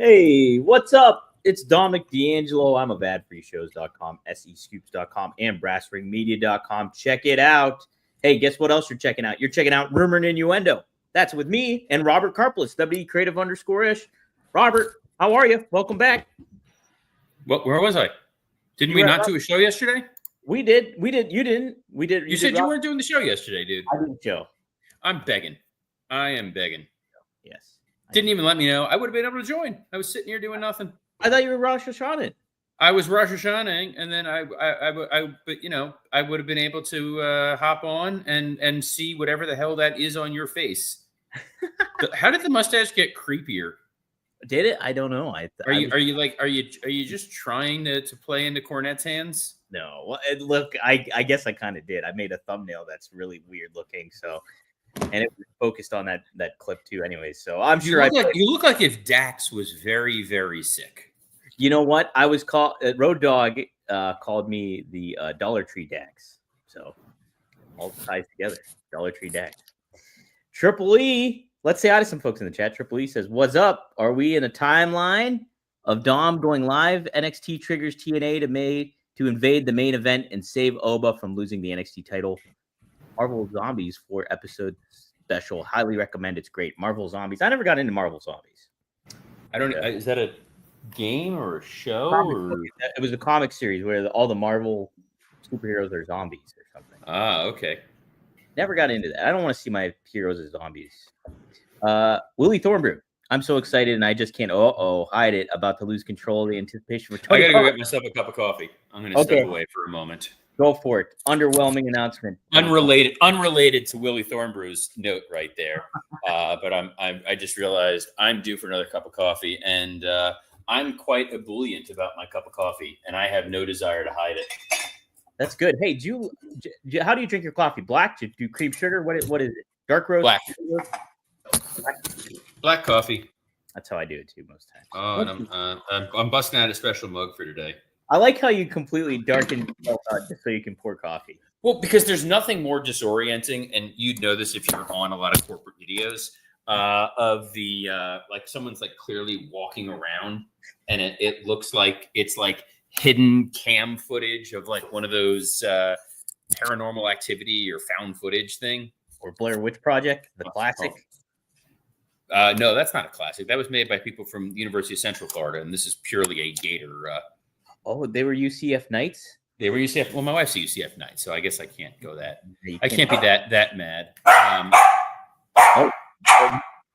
Hey, what's up? It's Dominic D'Angelo. I'm of adfreeshows.com, SEScoops.com, and brassringmedia.com. Check it out. Hey, guess what else you're checking out? You're checking out Rumor and Innuendo. That's with me and Robert Karplis, WE Creative _ish. Robert, how are you? Welcome back. Where was I? Didn't we not do a show yesterday? We did. You didn't. We did. You said you weren't doing the show yesterday, dude. I didn't show. I'm begging. I am begging. Yes. Didn't even let me know. I would have been able to join. I was sitting here doing nothing. I thought you were Rosh Hashanah. I was Rosh Hashanah, and then I would have been able to hop on and see whatever the hell that is on your face. How did the mustache get creepier? Did it? I don't know. Are you just trying to play into Cornette's hands? No. Well, look, I guess I kind of did. I made a thumbnail that's really weird looking, so. And it was focused on that clip too, anyway. So I'm sure you look like if Dax was very, very sick. You know what? I was called Road Dog called me the Dollar Tree Dax. So all ties together. Dollar Tree Dax. Triple E. Let's say hi to some folks in the chat. Triple E says, "What's up? Are we in a timeline of Dom going live? NXT triggers TNA to invade the main event and save Oba from losing the NXT title." Marvel Zombies 4-episode special. Highly recommend. It's great. Marvel Zombies. I never got into Marvel Zombies. I don't know. Is that a game or a show? It was a comic series where all the Marvel superheroes are zombies or something. Ah, okay. Never got into that. I don't want to see my heroes as zombies. Willie Thornbrew. I'm so excited and I just can't hide it. About to lose control of the anticipation for Tony. I gotta go get myself a cup of coffee. I'm gonna step away for a moment. Go for it. Underwhelming announcement. Unrelated to Willie Thornbrew's note right there. But I just realized I'm due for another cup of coffee, and I'm quite ebullient about my cup of coffee, and I have no desire to hide it. That's good. Hey, how do you drink your coffee? Black? Do you cream sugar? What is it? Dark roast? Black coffee. That's how I do it too most times. Oh, and I'm busting out a special mug for today. I like how you completely darken yourself out just so you can pour coffee. Well, because there's nothing more disorienting, and you'd know this if you're on a lot of corporate videos of the like someone's like clearly walking around, and it looks like it's like hidden cam footage of like one of those paranormal activity or found footage thing, or Blair Witch Project, the classic. No, that's not a classic. That was made by people from the University of Central Florida, and this is purely a Gator. Oh, they were UCF Knights? They were UCF. Well, my wife's a UCF Knight, so I guess I can't go that. I can't be that mad.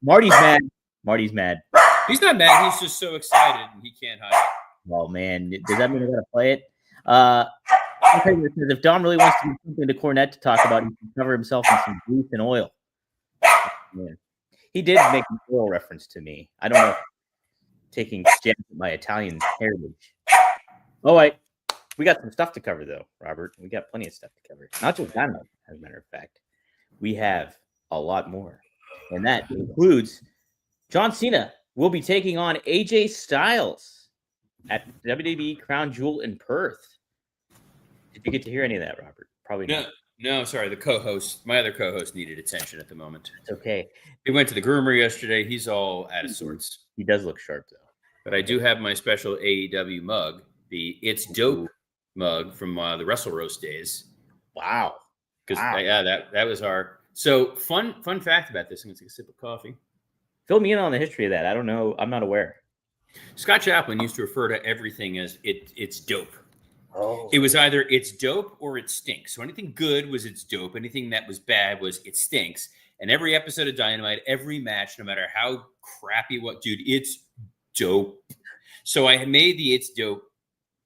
Marty's mad. Marty's mad. He's not mad. He's just so excited, and he can't hide it. Oh, man. Does that mean I got to play it? If Dom really wants to do something to Cornette to talk about, he can cover himself in some grease and oil. Man. He did make an oil reference to me. I don't know if taking jabs at my Italian heritage. Oh, wait. We got some stuff to cover, though, Robert. We got plenty of stuff to cover. Not just Dynamite, as a matter of fact. We have a lot more. And that includes John Cena will be taking on AJ Styles at WWE Crown Jewel in Perth. Did you get to hear any of that, Robert? Probably not. No, sorry. My other co-host needed attention at the moment. It's okay. He went to the groomer yesterday. He's all out of sorts. He does look sharp, though. But I do have my special AEW mug. The It's Dope mug from the Wrestle Roast days. Wow. Because that was our fun fact about this. I'm gonna take a sip of coffee. Fill me in on the history of that. I don't know. I'm not aware. Scott Chaplin used to refer to everything as it's dope. Oh. It was either it's dope or it stinks. So anything good was it's dope. Anything that was bad was it stinks. And every episode of Dynamite, every match, no matter how crappy dude, it's dope. So I made the It's Dope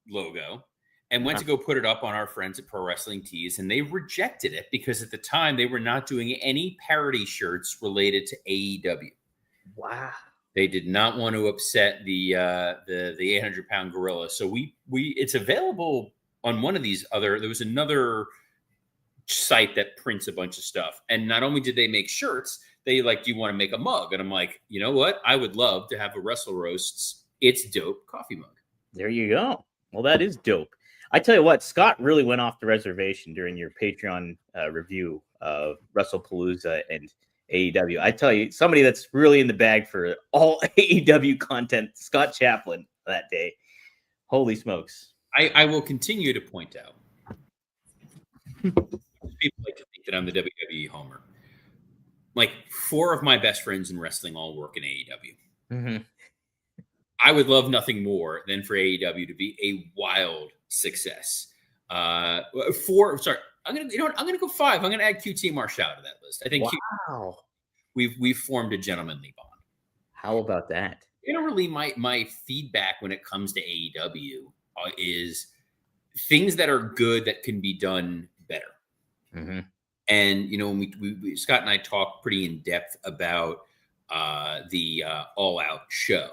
logo and went to go put it up on our friends at Pro Wrestling Tees, and they rejected it because at the time they were not doing any parody shirts related to AEW. Wow. They did not want to upset the 800-pound gorilla. So it's available on one of these there was another site that prints a bunch of stuff. And not only did they make shirts, they do you want to make a mug? And I'm like, you know what? I would love to have a Wrestle Roasts It's Dope coffee mug. There you go. Well, that is dope. I tell you what, Scott really went off the reservation during your Patreon review of WrestlePalooza and AEW. I tell you, somebody that's really in the bag for all AEW content, Scott Chaplin that day. Holy smokes. I will continue to point out. People like to think that I'm the WWE homer. Like 4 of my best friends in wrestling all work in AEW. Mm-hmm. I would love nothing more than for AEW to be a wild success. 4. Sorry, I'm gonna go 5. I'm gonna add QT Marshall to that list. I think we've formed a gentlemanly bond. How about that? Generally, my feedback when it comes to AEW is things that are good that can be done better. Mm-hmm. And when we Scott and I talked pretty in depth about the All Out show.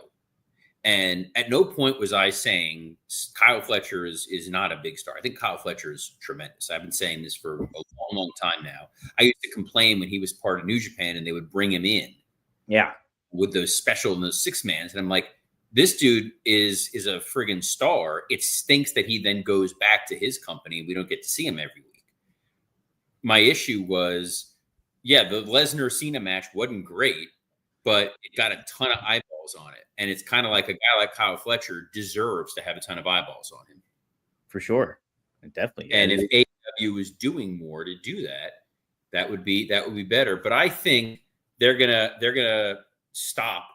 And at no point was I saying Kyle Fletcher is not a big star. I think Kyle Fletcher is tremendous. I've been saying this for a long, long time now. I used to complain when he was part of New Japan and they would bring him in. Yeah. With those 6-mans. And I'm like, this dude is a friggin' star. It stinks that he then goes back to his company and we don't get to see him every week. My issue was, the Lesnar Cena match wasn't great, but it got a ton of eyeballs on it. And it's kind of like a guy like Kyle Fletcher deserves to have a ton of eyeballs on him. For sure. Definitely. And if AEW was doing more to do that, that would be better. But I think they're gonna stop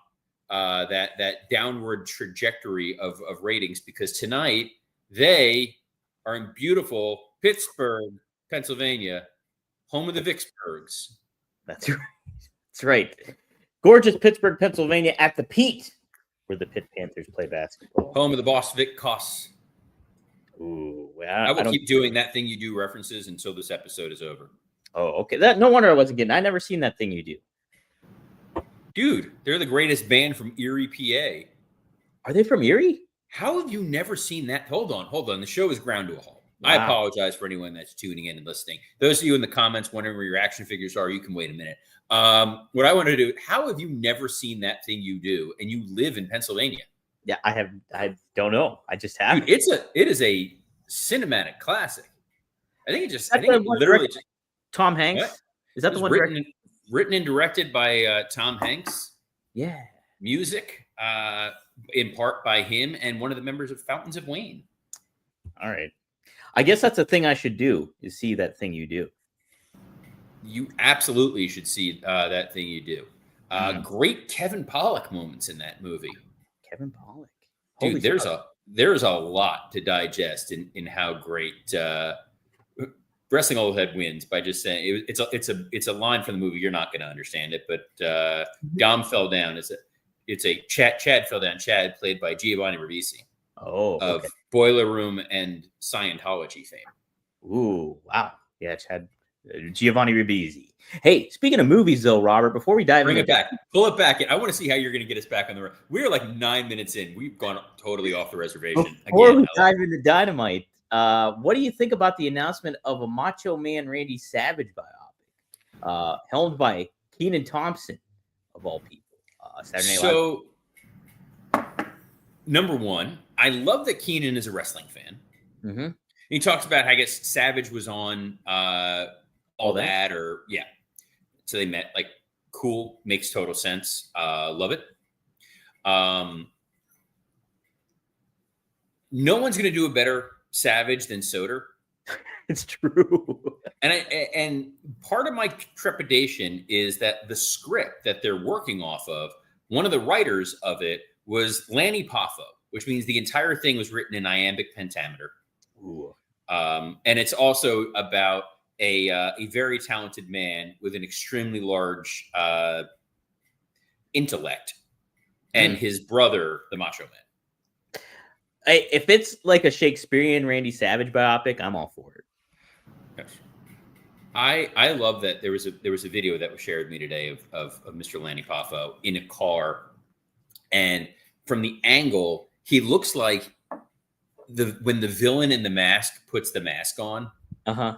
that downward trajectory of ratings, because tonight they are in beautiful Pittsburgh, Pennsylvania, home of the Vicksburgs. That's right. That's right. Gorgeous Pittsburgh, Pennsylvania, at the Pete, where the Pitt Panthers play basketball. Home of the Boss Vic Koss. Ooh, I will keep doing that thing you do references until this episode is over. Oh, okay. No wonder I wasn't getting. I never seen that thing you do. Dude, they're the greatest band from Erie, PA. Are they from Erie? How have you never seen that? Hold on. The show is ground to a halt. Wow. I apologize for anyone that's tuning in and listening. Those of you in the comments wondering where your action figures are, you can wait a minute. What I want to do, how have you never seen that thing you do and you live in Pennsylvania? Yeah, I don't know. I just have. Dude, it is a cinematic classic. I think it literally just Tom Hanks. What? Is that the one written and directed by Tom Hanks? Yeah. Music in part by him and one of the members of Fountains of Wayne. All right. I guess that's a thing I should do, is see that thing you do. You absolutely should see that thing you do. Great Kevin Pollak moments in that movie. Kevin Pollak. Dude, there's a lot to digest in how great Wrestling Old Head wins by just saying it's a line from the movie. You're not going to understand it, but Dom fell down. It's a Chad fell down. Chad, played by Giovanni Ribisi. Oh, okay. Of Boiler Room and Scientology fame. Ooh, wow. Yeah, Chad. Giovanni Ribisi. Hey, speaking of movies, though, Robert, before we dive in, pull it back. I want to see how you're going to get us back on the road. We're like 9 minutes in. We've gone totally off the reservation. Before we dive into Dynamite, what do you think about the announcement of a Macho Man Randy Savage biopic, helmed by Kenan Thompson, of all people? Saturday Night Live. Number one, I love that Kenan is a wrestling fan. Mm-hmm. He talks about how, I guess, Savage was on all that, or yeah. So they met. Like, cool, makes total sense. Love it. No one's going to do a better Savage than Soder. It's true. And part of my trepidation is that the script that they're working off of, one of the writers of it was Lanny Poffo, which means the entire thing was written in iambic pentameter. Ooh. And it's also about a very talented man with an extremely large intellect, and his brother, the Macho Man. If it's like a Shakespearean Randy Savage biopic, I'm all for it. Yes. I love that there was a video that was shared with me today of Mr. Lanny Poffo in a car, and from the angle, he looks like when the villain in The Mask puts the mask on. Uh-huh.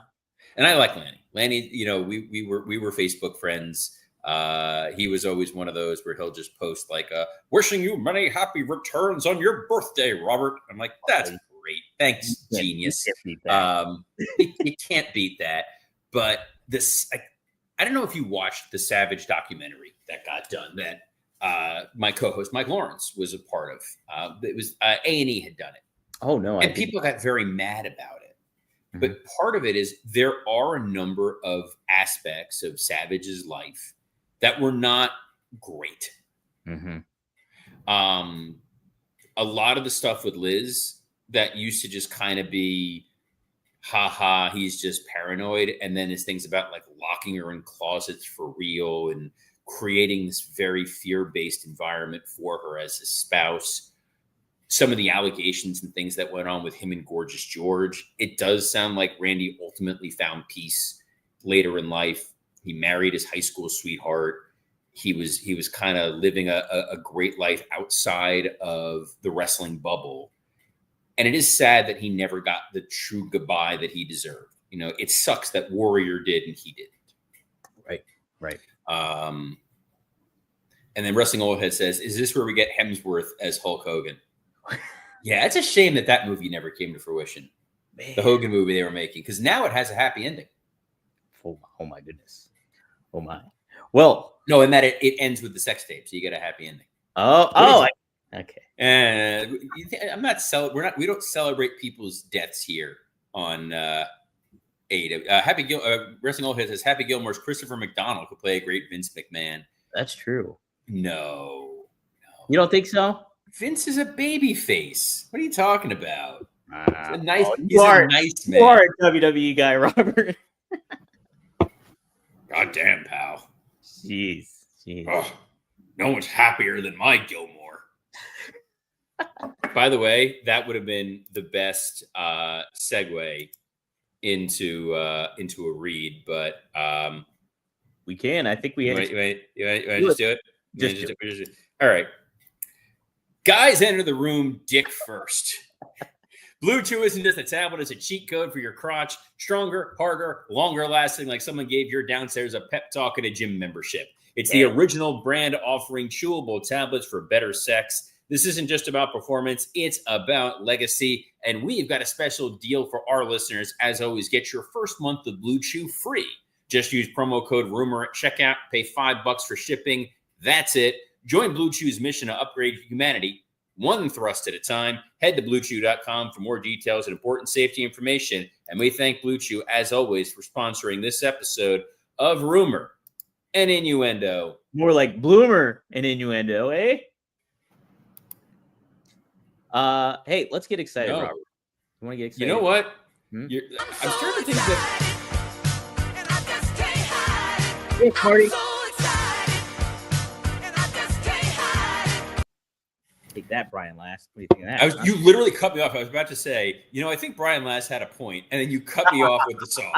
And I like Lanny. Lanny, we were Facebook friends. He was always one of those where he'll just post like, wishing you many happy returns on your birthday, Robert. I'm like, that's great. Thanks, genius. You can't beat that. But I don't know if you watched the Savage documentary that got done that my co-host Mike Lawrence was a part of. It was A&E had done it. Oh no, and people got very mad about it. But part of it is there are a number of aspects of Savage's life that were not great. A lot of the stuff with Liz that used to just kind of be, haha, he's just paranoid. And then his things about like locking her in closets for real and creating this very fear-based environment for her as a spouse. Some of the allegations and things that went on with him and Gorgeous George, it does sound like Randy ultimately found peace later in life. He married his high school sweetheart. He was kind of living a great life outside of the wrestling bubble. And it is sad that he never got the true goodbye that he deserved. You know, it sucks that Warrior did and he didn't. Right. And then Wrestling Old Head says, is this where we get Hemsworth as Hulk Hogan? Yeah, it's a shame that movie never came to fruition. Man. The Hogan movie they were making, because now it has a happy ending. Oh my goodness. Oh my. Well, no, and that it ends with the sex tape, so you get a happy ending. Okay. And I'm not we don't celebrate people's deaths here on AEW. Wrestling Old Head says Happy Gilmore's Christopher McDonald could play a great Vince McMahon. That's true. No. You don't think so? Vince is a baby face. What are you talking about? He's a nice man. You are a WWE guy, Robert. God damn, pal. Jeez. Oh, no one's happier than my Gilmore. By the way, that would have been the best segue into a read, but we can. I think we had. Wait. You want to just do it? Just do it. All right. Guys enter the room dick first. Blue Chew isn't just a tablet, it's a cheat code for your crotch. Stronger, harder, longer lasting, like someone gave your downstairs a pep talk at a gym membership. It's the original brand offering chewable tablets for better sex. This isn't just about performance, it's about legacy. And we've got a special deal for our listeners. As always, get your first month of Blue Chew free. Just use promo code RUMOR at checkout, pay $5 for shipping. That's it. Join Blue Chew's mission to upgrade humanity one thrust at a time. Head to BlueChew.com for more details and important safety information. And we thank Blue Chew, as always, for sponsoring this episode of Rumor and Innuendo. More like Bloomer and Innuendo, eh? Hey, let's get excited, Robert. You want to get excited? You know what? I'm starting to think that... Hey, Marty. Take that, Brian Last. What do you think of that? You literally cut me off. I was about to say, I think Brian Last had a point, and then you cut me off with the song.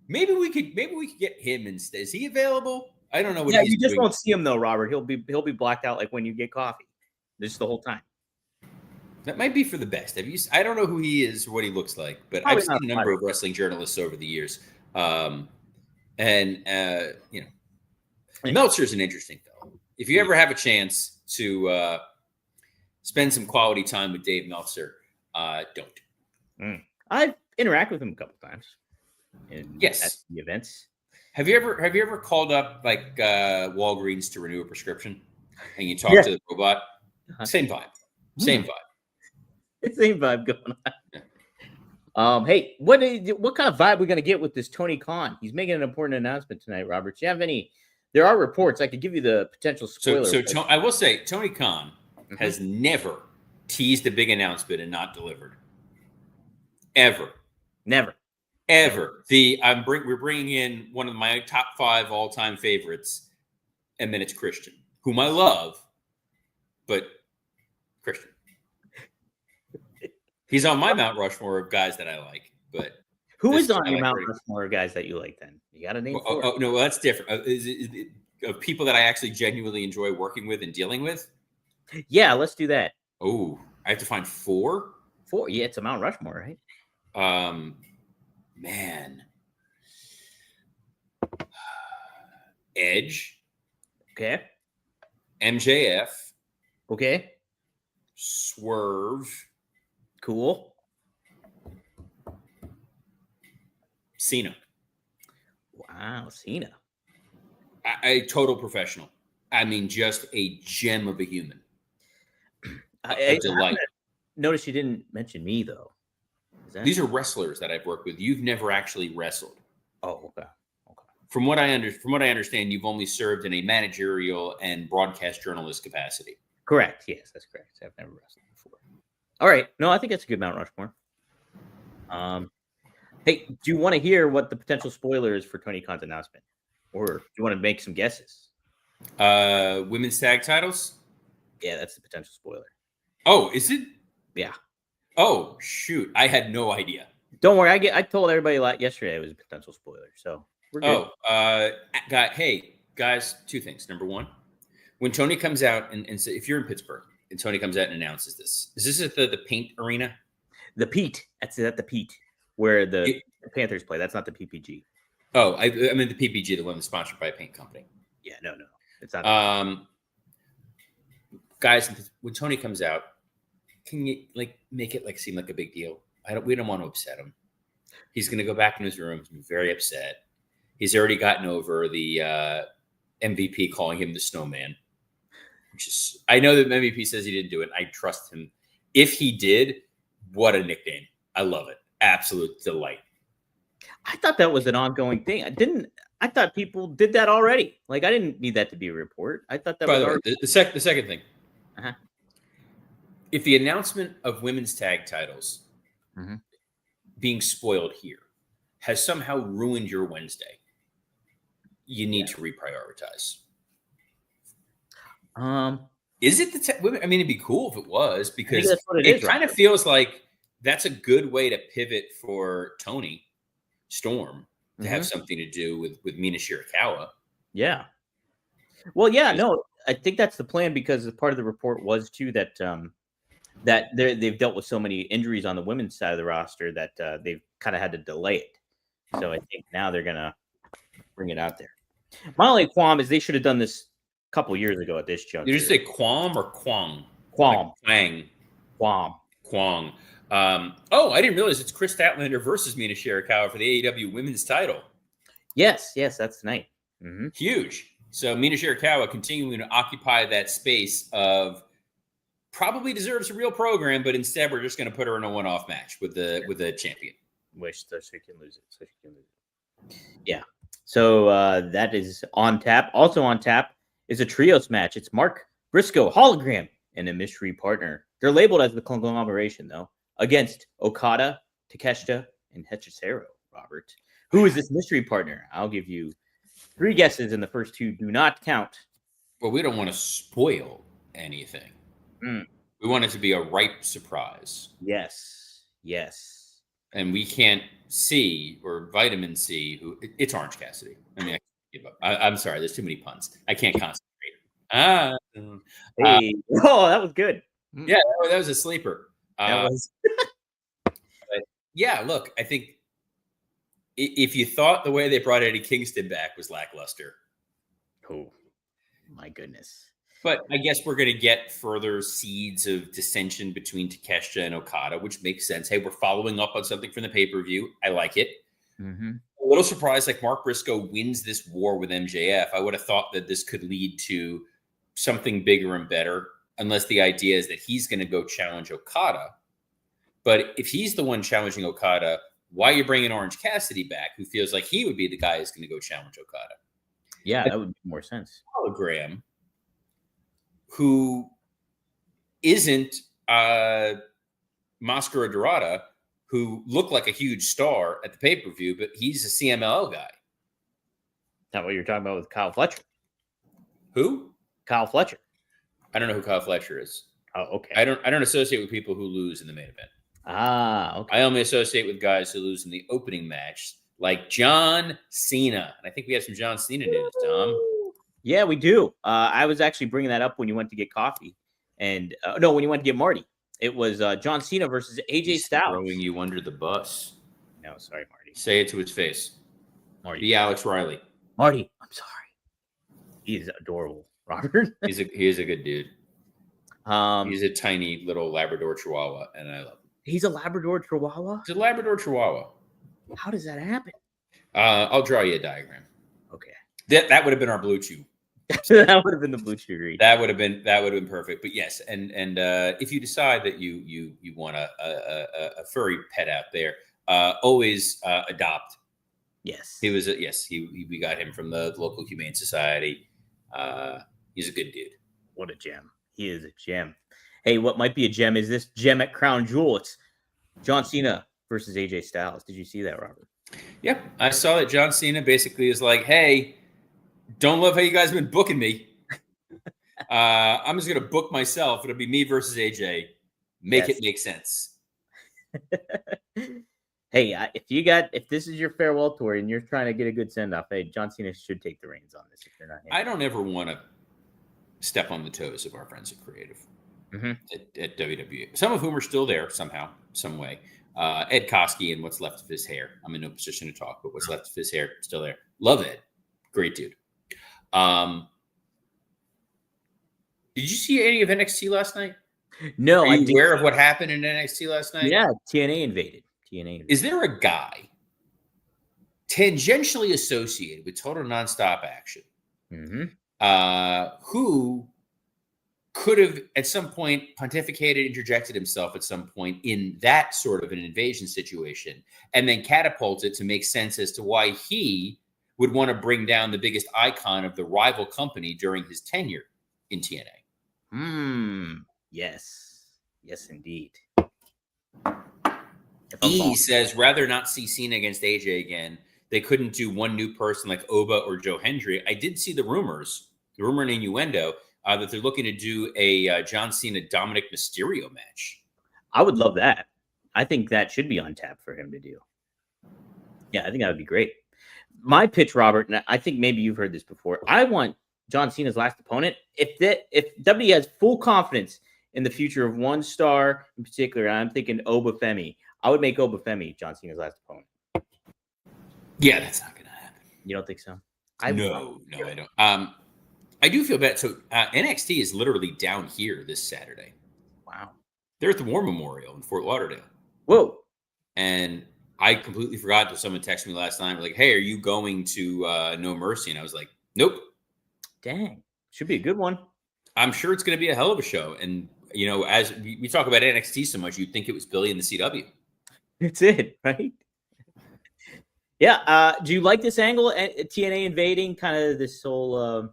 Maybe we could get him instead. Is he available? I don't know what. Yeah, you just won't see him though, Robert. He'll be blacked out like when you get coffee. Just the whole time. That might be for the best. I don't know who he is or what he looks like, but I've seen a number of wrestling journalists over the years. Meltzer's an interesting fellow. If you ever have a chance to spend some quality time with Dave Meltzer, don't. I've interacted with him a couple times. At the events. Have you ever called up like Walgreens to renew a prescription and you talk to the robot? Same vibe. Same vibe going on. Hey, what kind of vibe are we gonna get with this Tony Khan? He's making an important announcement tonight, Robert. Do you have any? There are reports. I could give you the potential spoiler. So I will say Tony Khan has never teased a big announcement and not delivered. Ever. Never. Ever. We're bringing in one of my top 5 all-time favorites, and then it's Christian, whom I love, but Christian. He's on my Mount Rushmore of guys that I like, but who is on your Mount Rushmore of guys that you like? Then you got a name. No, that's different. Is it of people that I actually genuinely enjoy working with and dealing with? Yeah, let's do that. Oh, I have to find 4. 4. Yeah, it's a Mount Rushmore, right? Man. Edge. Okay. MJF. Okay. Swerve. Cool. Cena. Wow, Cena. A total professional. I mean, just a gem of a human. A delight. Notice you didn't mention me though. These are wrestlers that I've worked with. You've never actually wrestled. Oh, okay. From what I understand, you've only served in a managerial and broadcast journalist capacity. Correct. Yes, that's correct. I've never wrestled before. All right. No, I think that's a good Mount Rushmore. Hey, do you want to hear what the potential spoiler is for Tony Khan's announcement, or do you want to make some guesses? Women's tag titles. Yeah, that's the potential spoiler. Oh, is it? Yeah. Oh, shoot! I had no idea. Don't worry. I told everybody yesterday it was a potential spoiler, so we're good. Hey guys, two things. Number one, when Tony comes out and so if you're in Pittsburgh and Tony comes out and announces this, is this at the Paint Arena? The Pete. That's at the Pete where the Panthers play. That's not the PPG. Oh, I mean the PPG, the one that's sponsored by a paint company. Yeah, no, it's not. Guys, when Tony comes out, can you make it seem like a big deal? We don't want to upset him. He's going to go back in his room and be very upset. He's already gotten over the MVP calling him the snowman. I know that MVP says he didn't do it. I trust him. If he did, what a nickname. I love it. Absolute delight. I thought that was an ongoing thing. I thought people did that already. I didn't need that to be a report. I thought that By was the way, already... the second thing. Uh-huh. If the announcement of women's tag titles being spoiled here has somehow ruined your Wednesday, you need to reprioritize. Is it the women? I mean, it'd be cool if it was, because it kind of feels like that's a good way to pivot for Tony Storm to have something to do with Mina Shirakawa. Yeah. Well, yeah, no, I think that's the plan, because part of the report was too that that they've dealt with so many injuries on the women's side of the roster that they've kind of had to delay it. So I think now they're gonna bring it out there. My only qualm is they should have done this a couple years ago at this juncture. Did you say qualm or quang? Qualm. Like Qualm. Quang. I didn't realize it's Chris Statlander versus Mina Shirakawa for the AEW women's title. Yes, that's tonight. Huge. So Mina Shirakawa continuing to occupy that space of probably deserves a real program, but instead we're just going to put her in a one-off match with the champion. So she can lose it. Yeah. So that is on tap. Also on tap is a trios match. It's Mark Briscoe, Hologram, and a mystery partner. They're labeled as the conglomeration, though, against Okada, Takeshita, and Hechicero. Robert, who is this mystery partner? I'll give you 3 guesses, and the first 2 do not count. Well, we don't want to spoil anything. We want it to be a ripe surprise. Yes. And we can't see, or vitamin C, it's Orange Cassidy. I mean, I give up. I'm sorry, there's too many puns. I can't concentrate. Hey. That was good. Yeah, that was a sleeper. That was. But yeah, look, I think if you thought the way they brought Eddie Kingston back was lackluster. Oh, my goodness. But I guess we're going to get further seeds of dissension between Takeshita and Okada, which makes sense. Hey, we're following up on something from the pay-per-view. I like it. A little surprised, Mark Briscoe wins this war with MJF. I would have thought that this could lead to something bigger and better, unless the idea is that he's going to go challenge Okada. But if he's the one challenging Okada, why are you bringing Orange Cassidy back, who feels like he would be the guy who's going to go challenge Okada? Yeah, that would make more sense. Hologram, who isn't Mascara Dorada, who looked like a huge star at the pay-per-view, but he's a CMLL guy. Is that what you're talking about with Kyle Fletcher? Who? Kyle Fletcher. I don't know who Kyle Fletcher is. Oh, okay. I don't associate with people who lose in the main event. Okay. I only associate with guys who lose in the opening match, like John Cena. And I think we have some John Cena news, Tom. Yeah, we do. I was actually bringing that up when you went to get coffee. And when you went to get Marty. It was John Cena versus AJ Styles. Throwing you under the bus. No, sorry, Marty. Say it to his face. Marty. Be Alex Riley. Marty, I'm sorry. He is adorable, Robert. He is a good dude. He's a tiny little Labrador Chihuahua, and I love him. He's a Labrador Chihuahua? He's a Labrador Chihuahua. How does that happen? I'll draw you a diagram. Okay. That would have been our Blue Chew. That would have been the Blue Chew read. That would have been perfect. But yes, and if you decide that you want a furry pet out there, always adopt. Yes. We got him from the local humane society. He's a good dude. What a gem. He is a gem. Hey, what might be a gem is this gem at Crown Jewel. It's John Cena versus AJ Styles. Did you see that, Robert? Yep, I saw that John Cena basically is like, hey, don't love how you guys have been booking me. I'm just going to book myself. It'll be me versus AJ. Make it make sense. Hey, if this is your farewell tour and you're trying to get a good send off, hey, John Cena should take the reins on this. If you're not, I don't ever want to step on the toes of our friends at Creative at WWE. Some of whom are still there somehow, some way. Ed Koski and what's left of his hair. I'm in no position to talk, but what's left of his hair still there. Love Ed, great dude. Did you see any of NXT last night? No. Are you aware of what happened in NXT last night? Yeah, TNA invaded. Is there a guy tangentially associated with Total Nonstop Action who could have at some point pontificated, interjected himself at some point in that sort of an invasion situation, and then catapulted to make sense as to why he would want to bring down the biggest icon of the rival company during his tenure in TNA? Yes, indeed. E says rather not see Cena against AJ again. They couldn't do one new person like Oba or Joe Hendry. I did see the rumor and innuendo that they're looking to do a John Cena Dominic Mysterio match. I would love that. I think that should be on tap for him to do. Yeah, I think that would be great. My pitch, Robert, and I think maybe you've heard this before. I want John Cena's last opponent. If WWE has full confidence in the future of one star in particular, I'm thinking Oba Femi. I would make Oba Femi John Cena's last opponent. Yeah, that's not going to happen. You don't think so? No, I don't. I do feel bad. So NXT is literally down here this Saturday. Wow. They're at the War Memorial in Fort Lauderdale. Whoa. And I completely forgot that someone texted me last night. Like, hey, are you going to No Mercy? And I was like, nope. Dang. Should be a good one. I'm sure it's going to be a hell of a show. And, you know, as we talk about NXT so much, you'd think it was Billy and the CW. That's it, right? Yeah. Do you like this angle? TNA invading, kind of this whole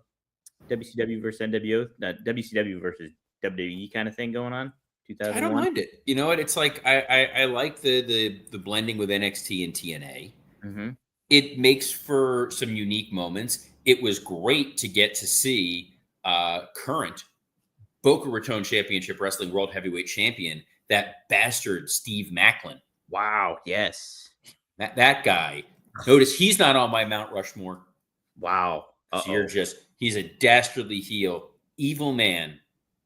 WCW versus NWO, WCW versus WWE kind of thing going on? 2001? I don't mind it. You know what? It's like I like the blending with NXT and TNA. Mm-hmm. It makes for some unique moments. It was great to get to see current Boca Raton Championship Wrestling World Heavyweight Champion, that bastard Steve Macklin. Wow. Yes. That guy. Notice he's not on my Mount Rushmore. Wow. So he's a dastardly heel, evil man.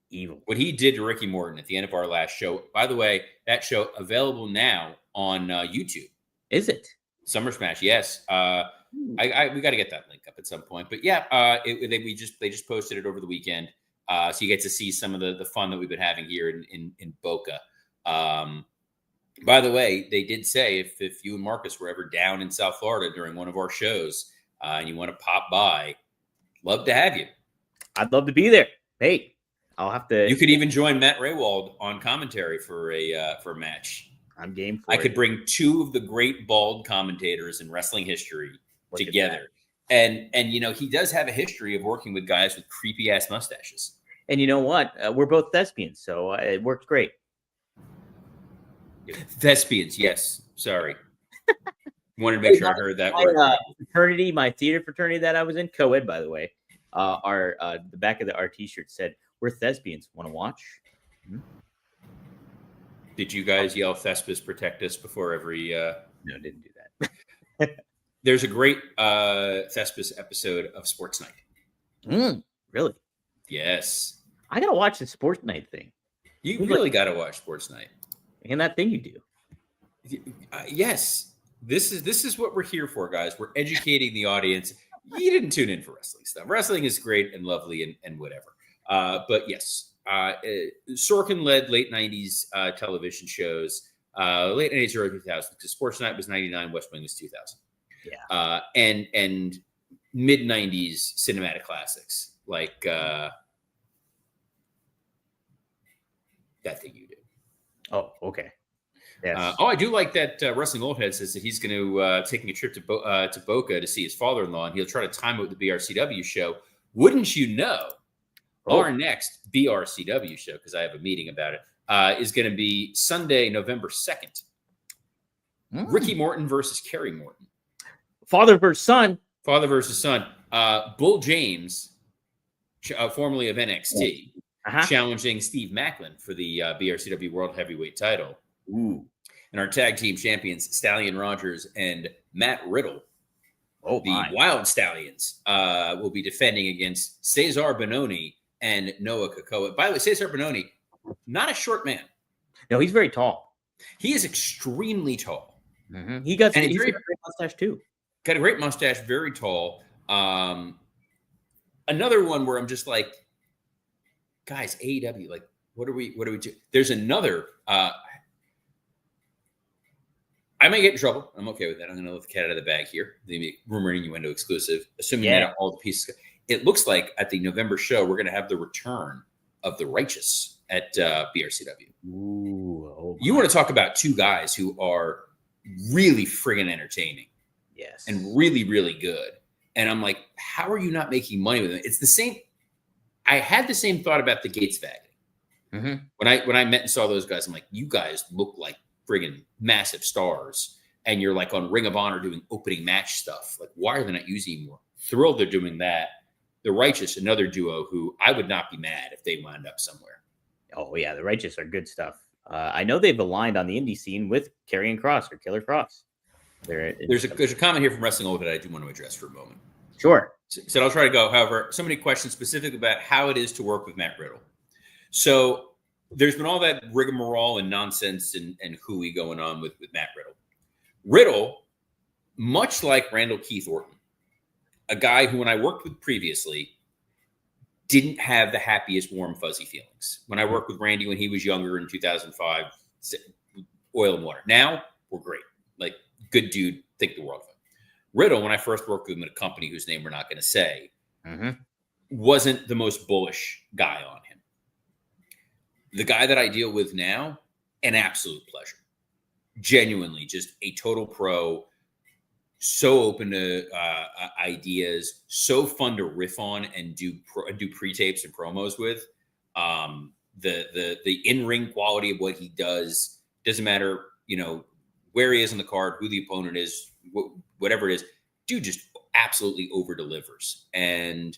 Evil. What he did to Ricky Morton at the end of our last show. By the way, that show available now on YouTube. Is it? Summer Smash, yes. We got to get that link up at some point. But yeah, they just posted it over the weekend, so you get to see some of the fun that we've been having here in Boca. By the way, they did say if you and Marcus were ever down in South Florida during one of our shows and you want to pop by, love to have you. I'd love to be there. Hey, I'll have to. You could even join Matt Raywald on commentary for a match. I'm game for it. I could bring two of the great bald commentators in wrestling history together. And you know, he does have a history of working with guys with creepy ass mustaches. And you know what? We're both thespians, so it worked great. Thespians, yes. Sorry. Wanted to make sure I heard that word. Fraternity, my theater fraternity that I was in, co-ed, by the way, the back of our t-shirt said, "We're thespians. Want to watch?" Mm-hmm. Did you guys yell "Thespis protect us" before every? No, didn't do that. There's a great Thespis episode of Sports Night. Really? Yes. I gotta watch the Sports Night thing. You really got to watch Sports Night. And that thing you do. Yes. This is what we're here for, guys. We're educating the audience. You didn't tune in for wrestling stuff. Wrestling is great and lovely and whatever. But yes, Sorkin led late 90s television shows, late 90s, early 2000s. Because Sports Night was 99, West Wing was 2000. And mid 90s cinematic classics like that thing you did. Oh, okay. Yes. I do like that Wrestling Old Head says that he's going to taking a trip to Boca to see his father-in-law, and he'll try to time it with the BRCW show. Wouldn't you know? Our next BRCW show, because I have a meeting about it, is going to be Sunday, November 2nd. Ricky Morton versus Kerry Morton. Father versus son. Father versus son. Bull James, formerly of NXT, challenging Steve Macklin for the BRCW World Heavyweight title. Ooh. And our tag team champions, Stallion Rogers and Matt Riddle, the Wild Stallions, will be defending against Cesar Bononi and Noah Kakoa. By the way, Cesar Bononi, not a short man. No, he's very tall. He is extremely tall. Mm-hmm. He's got a great mustache too. Got a great mustache, very tall. Another one where I'm just like, guys, AEW, like, what do we do? There's another. I might get in trouble. I'm okay with that. I'm going to let the cat out of the bag here. The Rumor and Innuendo exclusive, assuming that all the pieces. It looks like at the November show, we're going to have the return of the Righteous at BRCW. Ooh, you want to talk about two guys who are really friggin' entertaining. Yes. And really, really good. And I'm like, how are you not making money with them? It's the same. I had the same thought about the Gates Vagging. Mm-hmm. When I met and saw those guys, I'm like, you guys look like friggin' massive stars. And you're like on Ring of Honor doing opening match stuff. Like, why are they not using you more? Thrilled they're doing that. The Righteous, another duo who I would not be mad if they wound up somewhere. Oh, yeah. The Righteous are good stuff. I know they've aligned on the indie scene with Karrion Kross or Killer Kross. There's a comment here from Wrestling Old that I do want to address for a moment. Sure. So I'll try to go. However, so many questions specific about how it is to work with Matt Riddle. So there's been all that rigmarole and nonsense and hooey going on with Matt Riddle. Riddle, much like Randall Keith Orton, a guy who, when I worked with previously, didn't have the happiest, warm, fuzzy feelings. When I worked with Randy when he was younger in 2005, oil and water. Now, we're great. Like, good dude, think the world of him. Riddle, when I first worked with him at a company whose name we're not going to say, wasn't the most bullish guy on him. The guy that I deal with now, an absolute pleasure. Genuinely, just a total pro. So open to ideas, so fun to riff on and do pre-tapes and promos with. The in-ring quality of what he does doesn't matter, where he is on the card, who the opponent is, whatever it is. Dude just absolutely over delivers, and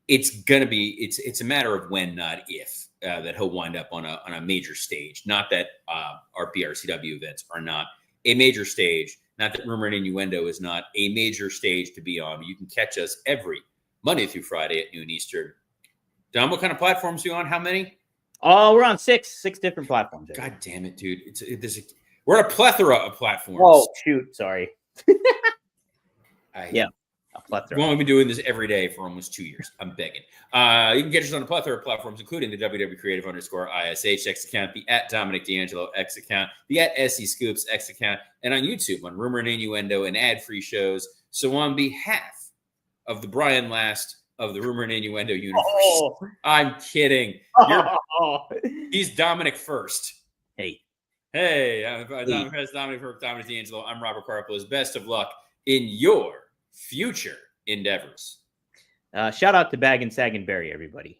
it's a matter of when, not if, that he'll wind up on a major stage. Not that our BRCW events are not a major stage. Not that Rumor and Innuendo is not a major stage to be on. You can catch us every Monday through Friday at noon Eastern. Don, what kind of platforms are you on? How many? Oh, we're on six different platforms. God damn it, dude. We're a plethora of platforms. Oh, shoot. Sorry. Yeah. A plethora. We've been doing this every day for almost 2 years. I'm begging. You can get us on a plethora of platforms, including the WW Creative _ISH X account, the @Dominic D'Angelo X account, the @SC Scoops X account, and on YouTube on Rumor and Innuendo and ad-free shows. So on behalf of the Brian Last of the Rumor and Innuendo universe, I'm kidding. He's Dominic First. Hey, I'm Dominic First, Dominic D'Angelo. I'm Robert Carpos. Best of luck in your future endeavors. Shout out to Bag and Sag and Berry, everybody.